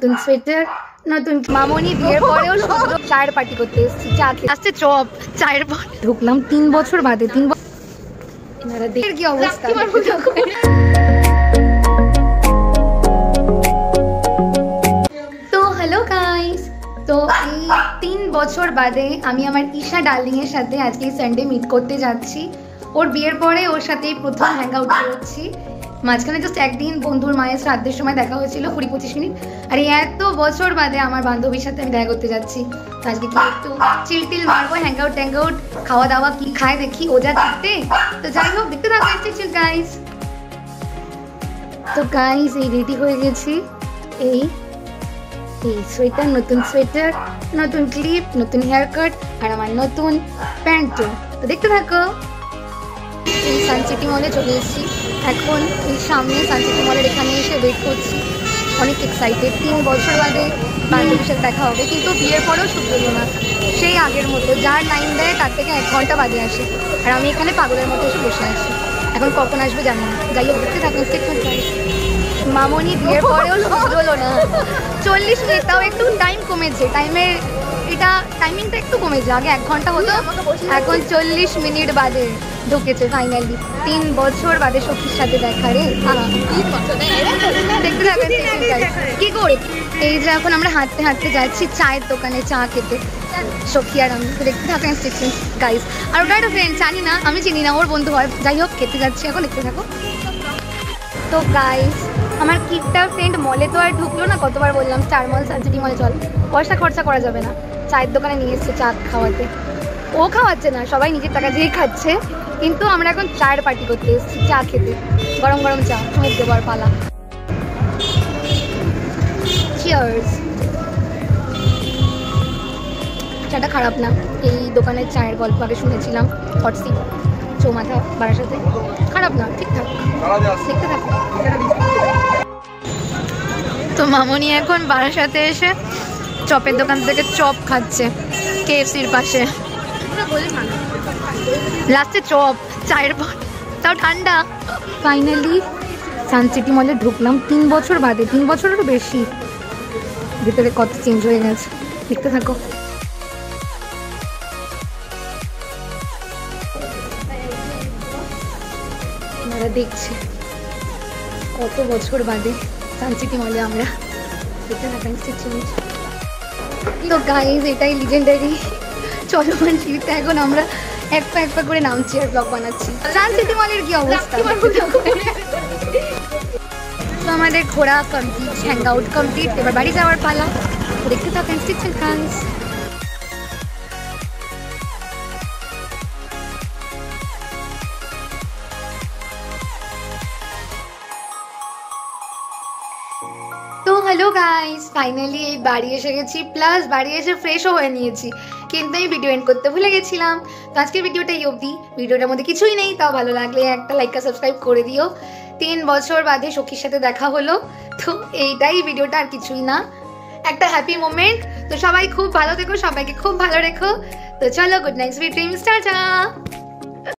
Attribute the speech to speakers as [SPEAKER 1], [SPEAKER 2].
[SPEAKER 1] নতুন সোয়েটার, নতুন মামনি বিয়ের পরেও শুধু চায়ের পার্টি করতে এসেছি। চা আসছে চপ, চায়ের পর ঢুকলাম 3 বছর বাদে। 3 বছর কি অবস্থা। তো হ্যালো গাইস, তো এই 3 বছর বাদে আমি আমার ঈশা ডার্লিং এর সাথে আজকে সানডে মিট করতে যাচ্ছি। ওর বিয়ের পরে ওর সাথেই প্রথম হ্যাং আউট করছি। মাঝখানে জাস্ট একদিন বন্ধুর মায়ের শ্রাদ্ধের সময় দেখা হয়েছিল 20-25 মিনিট। আর এই এত বছর বাদে আমার বান্ধবীর সাথে আমি দেখা করতে যাচ্ছি। তো আজকে কি একটু চিলটিল মারবো, হ্যাং আউট ট্যাং আউট, খাওয়া দাওয়া কি খায় দেখি, ও যা চিটতে। তো যাই হোক, দেখতে থাকো গাইস। তো গাইস এই রেডি হয়ে গেছি। এই সোয়েটার, নতুন সোয়েটার, নতুন ক্লিপ, নতুন হেয়ার কাট আর আমার নতুন প্যান্টও। তো দেখতে থাকো। এই সানসিটি মলে চলে এসেছি এখন। এই সামনে সানসিটি মলের এখানে এসে ওয়েট করছি, অনেক এক্সাইটেড। 3 বছর বাদে বান্ধবীর সাথে দেখা হবে, কিন্তু বিয়ের পরেও শুধু না, সেই আগের মতো যার টাইম দেয় তার থেকে 1 ঘন্টা বাদে আসে। আর আমি এখানে পাগলের মতো এসে বসে আছি। এখন কখন আসবে জানি না। যাই হোক, দেখতে থাকুন। মামনি বিয়ের পরেও শুধু না, 40 মিনিট, তাও একটু টাইম কমেছে। টাইমিংটা একটু কমেছে। আগে 1 ঘন্টা হতো, এখন 40 মিনিট বাদে ঢুকেছে ফাইনালি। 3 বছর বাদে সখীর সাথে দেখা রে। দেখতে থাকেন কি করে। এই যে এখন আমরা হাঁটতে হাঁটতে যাচ্ছি চায়ের দোকানে চা খেতে, সখী আর আমি। তো দেখতে থাকেন স্টেশন গাইস। আর ওটা একটা ফ্রেন্ড, জানি না, আমি চিনি না, ওর বন্ধু হয়। যাই হোক, খেতে যাচ্ছি এখন, দেখতে থাকো। তো গাইস আমার কিটটা ফ্রেন্ড মলে তো আর ঢুকলো না। কতবার বললাম স্টার মল, সানসিটি মলে চল, পয়সা খরচা করা যাবে না। চায়ের দোকানে নিয়ে এসছে চা খাওয়াতে। ও খাওয়াচ্ছে না, সবাই নিজের টাকা দিয়েই খাচ্ছে। কিন্তু আমরা এখন চায়ের পার্টি করতে এসেছি, চা খেতে। গরম গরম চা, মুখ দেবার পালা। চিয়ার্স। চাটা খারাপ না। এই দোকানের চায়ের গল্প আগে শুনেছিলাম, হটসি চৌমাথা বারাসাতে। খারাপ না, ঠিকঠাক। দেখতে থাকো। তো মামনি এখন বারাসাতে এসে চপের দোকান থেকে চপ খাচ্ছে KFCর পাশে। লাস্টে চপ, চায়ের পর, তাও ঠান্ডা। ফাইনালি সানসিটি মলে ঢুকলাম 3 বছর বাদে। 3 বছরেরও বেশি। ভিতরে কত চেঞ্জ হয়ে গেছে, দেখতে থাকো। আমরা দেখছি কত বছর বাদে সানসিটি মলে আমরা। দেখতে থাকেন চেঞ্জ। তো গাইজ এটাই লিজেন্ডারি চলমান সিঁড়িতে এখন আমরা এক পা করে নামছি আর ব্লগ বানাচ্ছি। সানসিটি মলের কি অবস্থা। তো আমাদের ঘোরা কমপ্লিট, হ্যাং আউট কমপ্লিট, এবার বাড়ি যাওয়ার পালা। দেখতে থাকেন গাইজ। তো হ্যালো গাইস, ফাইনালি এই বাড়ি এসে গেছি, প্লাস বাড়ি এসে ফ্রেশও হয়ে নিয়েছি। কিন্তু আমি ভিডিও এন্ড করতে ভুলে গেছিলাম। তো আজকের ভিডিওটা এই অবধি। ভিডিওটার মধ্যে কিছুই নেই, তাও ভালো লাগলে একটা লাইক আর সাবস্ক্রাইব করে দিও। 3 বছর বাদে সখীর সাথে দেখা হলো। তো এইটাই ভিডিওটা, আর কিছুই না, একটা হ্যাপি মোমেন্ট। তো সবাই খুব ভালো থেকো, সবাইকে খুব ভালো রেখো। তো চলো, good night, sweet dreams, tata.